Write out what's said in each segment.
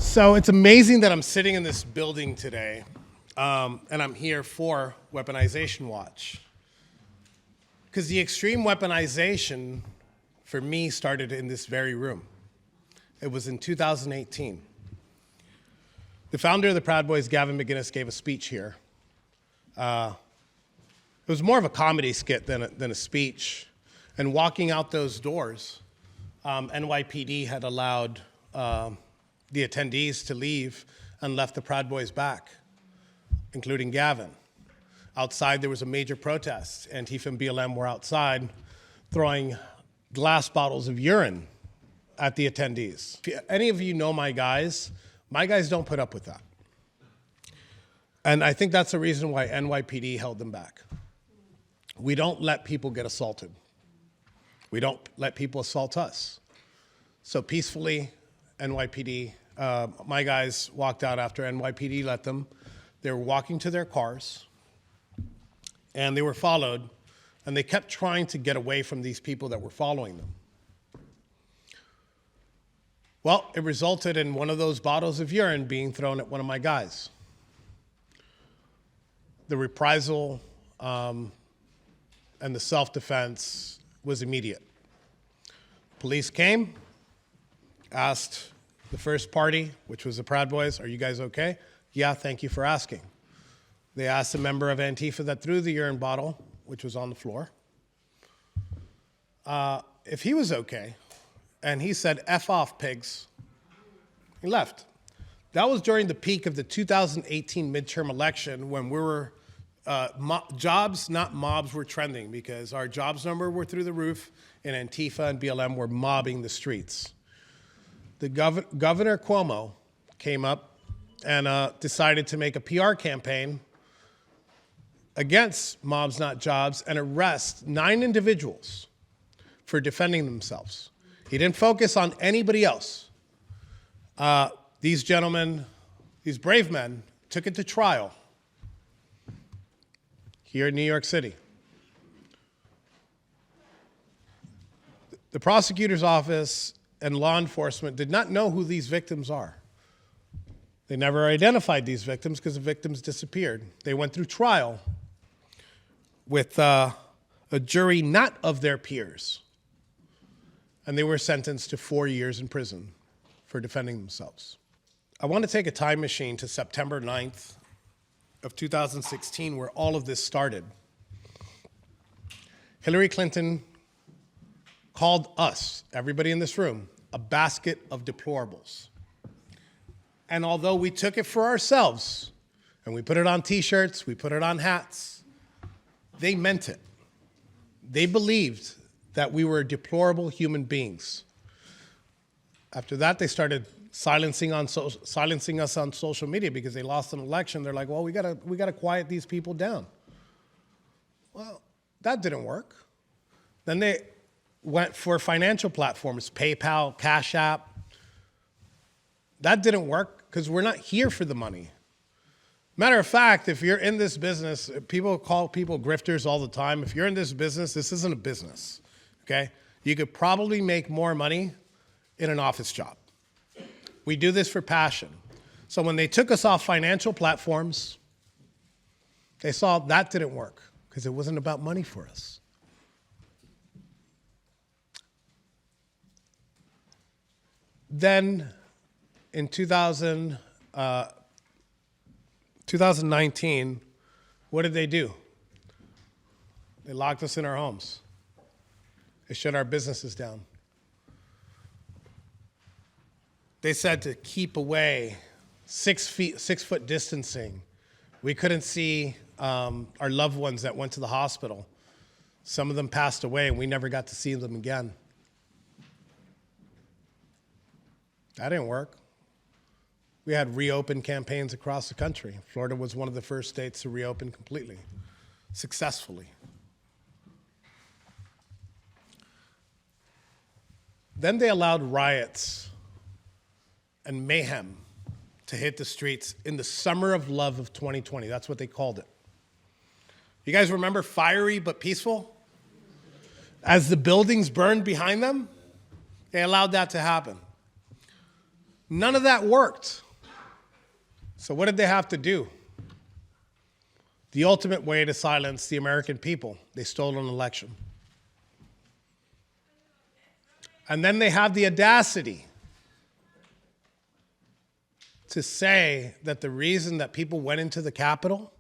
So it's amazing that I'm sitting in this building today, and I'm here for Weaponization Watch. Because the extreme weaponization, for me, started in this very room. It was in 2018. The founder of the Proud Boys, Gavin McInnes, gave a speech here. It was more of a comedy skit than a speech. And walking out those doors, NYPD had allowed the attendees to leave and left the Proud Boys back, including Gavin. Outside, there was a major protest. Antifa and BLM were outside throwing glass bottles of urine at the attendees. If any of you know my guys don't put up with that. And I think that's the reason why NYPD held them back. We don't let people get assaulted. We don't let people assault us. So peacefully, NYPD, my guys walked out after NYPD let them. They were walking to their cars, and they were followed, and they kept trying to get away from these people that were following them. Well, it resulted in one of those bottles of urine being thrown at one of my guys. The reprisal and the self-defense was immediate. Police came, asked the first party, which was the Proud Boys, "Are you guys okay?" "Yeah, thank you for asking." They asked a member of Antifa that threw the urine bottle, which was on the floor, if he was okay. And he said, "F off, pigs." He left. That was during the peak of the 2018 midterm election when we were, jobs, not mobs, were trending because our jobs number were through the roof and Antifa and BLM were mobbing the streets. The Governor Cuomo came up and decided to make a PR campaign against mobs, not jobs, and arrest 9 individuals for defending themselves. He didn't focus on anybody else. These gentlemen, these brave men, took it to trial here in New York City. The prosecutor's office and law enforcement did not know who these victims are. They never identified these victims because the victims disappeared. They went through trial with a jury not of their peers, and they were sentenced to 4 years in prison for defending themselves. I want to take a time machine to September 9th of 2016, where all of this started. Hillary Clinton called us, everybody in this room, a basket of deplorables. And although we took it for ourselves, and we put it on t-shirts, we put it on hats, they meant it. They believed that we were deplorable human beings. After that, they started silencing us on social media because they lost an election. They're like, well, we gotta quiet these people down. Well, that didn't work. Then they went for financial platforms, PayPal, Cash App. That didn't work because we're not here for the money. Matter of fact, if you're in this business, people call people grifters all the time. If you're in this business, this isn't a business, okay? You could probably make more money in an office job. We do this for passion. So when they took us off financial platforms, they saw that didn't work because it wasn't about money for us. Then in 2019, what did they do? They locked us in our homes. They shut our businesses down. They said to keep away, 6 foot distancing. We couldn't see our loved ones that went to the hospital. Some of them passed away and we never got to see them again. That didn't work. We had reopen campaigns across the country. Florida was one of the first states to reopen completely, successfully. Then they allowed riots and mayhem to hit the streets in the summer of love of 2020. That's what they called it. You guys remember fiery but peaceful? As the buildings burned behind them, they allowed that to happen. None of that worked. So what did they have to do? The ultimate way to silence the American people. They stole an election. And then they have the audacity to say that the reason that people went into the Capitol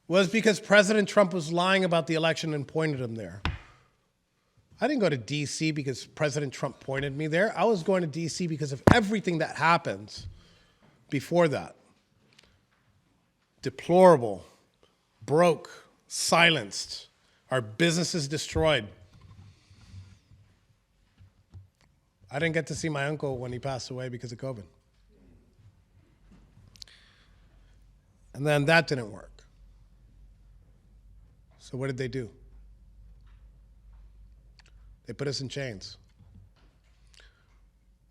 was because President Trump was lying about the election and pointed them there. I didn't go to D.C. because President Trump pointed me there. I was going to D.C. because of everything that happened before that. Deplorable, broke, silenced, our businesses destroyed. I didn't get to see my uncle when he passed away because of COVID. And then that didn't work. So what did they do? They put us in chains.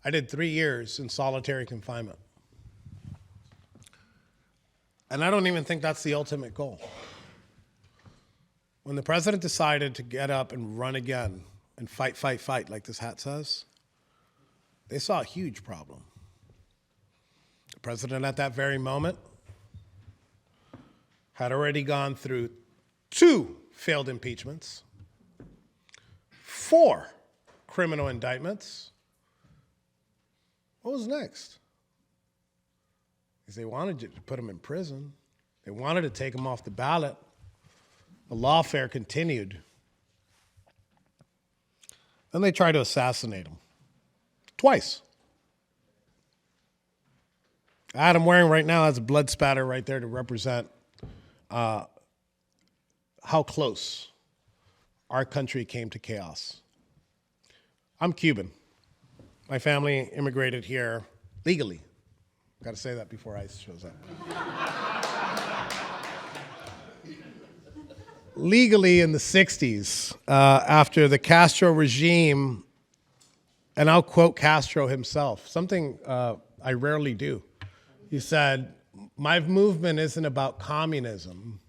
I did 3 years in solitary confinement. And I don't even think that's the ultimate goal. When the president decided to get up and run again and fight, fight, fight, like this hat says, they saw a huge problem. The president at that very moment had already gone through 2 failed impeachments, 4 criminal indictments. What was next? Because they wanted to put him in prison. They wanted to take him off the ballot. The lawfare continued. Then they tried to assassinate him. Twice. The hat I'm wearing right now has a blood spatter right there to represent how close our country came to chaos. I'm Cuban. My family immigrated here legally. Got to say that before ICE shows up. Legally in the 60s, after the Castro regime, and I'll quote Castro himself, something I rarely do. He said, "My movement isn't about communism.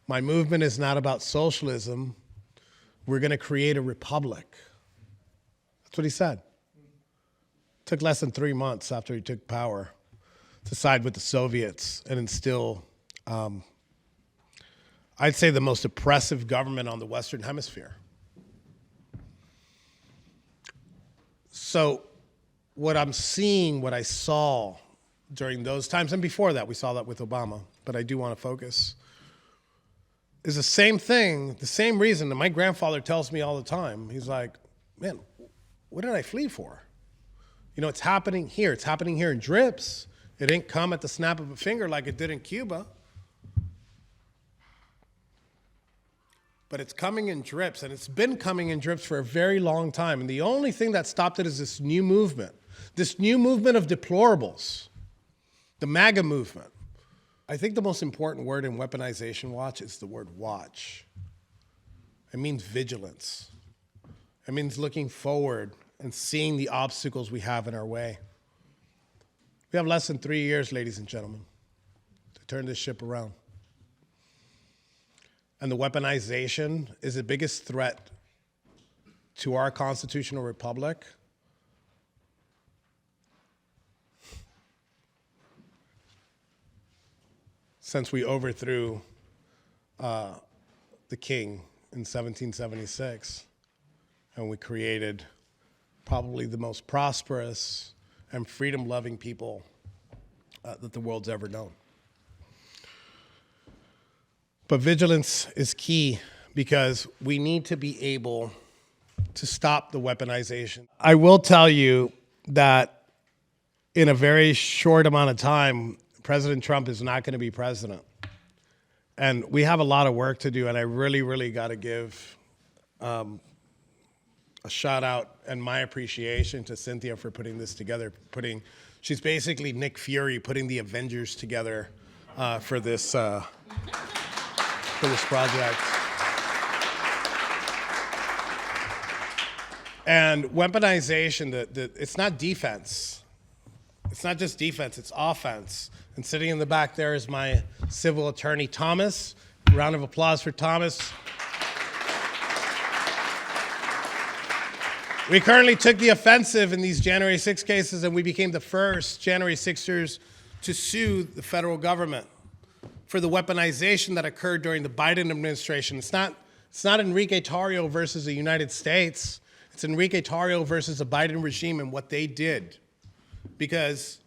My movement is not about socialism. We're going to create a republic." That's what he said. It took less than 3 months after he took power to side with the Soviets and instill, I'd say, the most oppressive government on the Western Hemisphere. So what I'm seeing, what I saw during those times, and before that, we saw that with Obama, but I do want to focus, is the same thing, the same reason that my grandfather tells me all the time. He's like, man, what did I flee for? You know, it's happening here. It's happening here in drips. It didn't come at the snap of a finger like it did in Cuba. But it's coming in drips, and it's been coming in drips for a very long time. And the only thing that stopped it is this new movement of deplorables, the MAGA movement. I think the most important word in Weaponization Watch is the word watch. It means vigilance. It means looking forward and seeing the obstacles we have in our way. We have less than 3 years, ladies and gentlemen, to turn this ship around. And the weaponization is the biggest threat to our constitutional republic since we overthrew the king in 1776, and we created probably the most prosperous and freedom-loving people that the world's ever known. But vigilance is key because we need to be able to stop the weaponization. I will tell you that in a very short amount of time, President Trump is not going to be president. And we have a lot of work to do, and I really, really got to give a shout out and my appreciation to Cynthia for putting this together. She's basically Nick Fury putting the Avengers together for this project. And weaponization, it's not defense. It's not just defense, it's offense. And sitting in the back there is my civil attorney, Thomas. Round of applause for Thomas. We currently took the offensive in these January 6 cases, and we became the first January 6ers to sue the federal government for the weaponization that occurred during the Biden administration. It's not Enrique Tarrio versus the United States. It's Enrique Tarrio versus the Biden regime and what they did. Because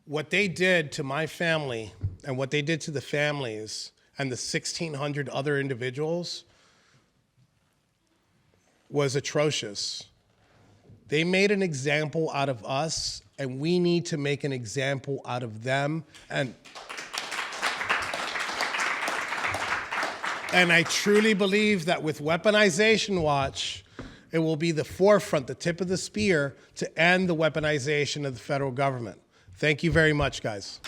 what they did to my family and what they did to the families and the 1,600 other individuals was atrocious. They made an example out of us, and we need to make an example out of them. And I truly believe that with Weaponization Watch, it will be the forefront, the tip of the spear, to end the weaponization of the federal government. Thank you very much, guys.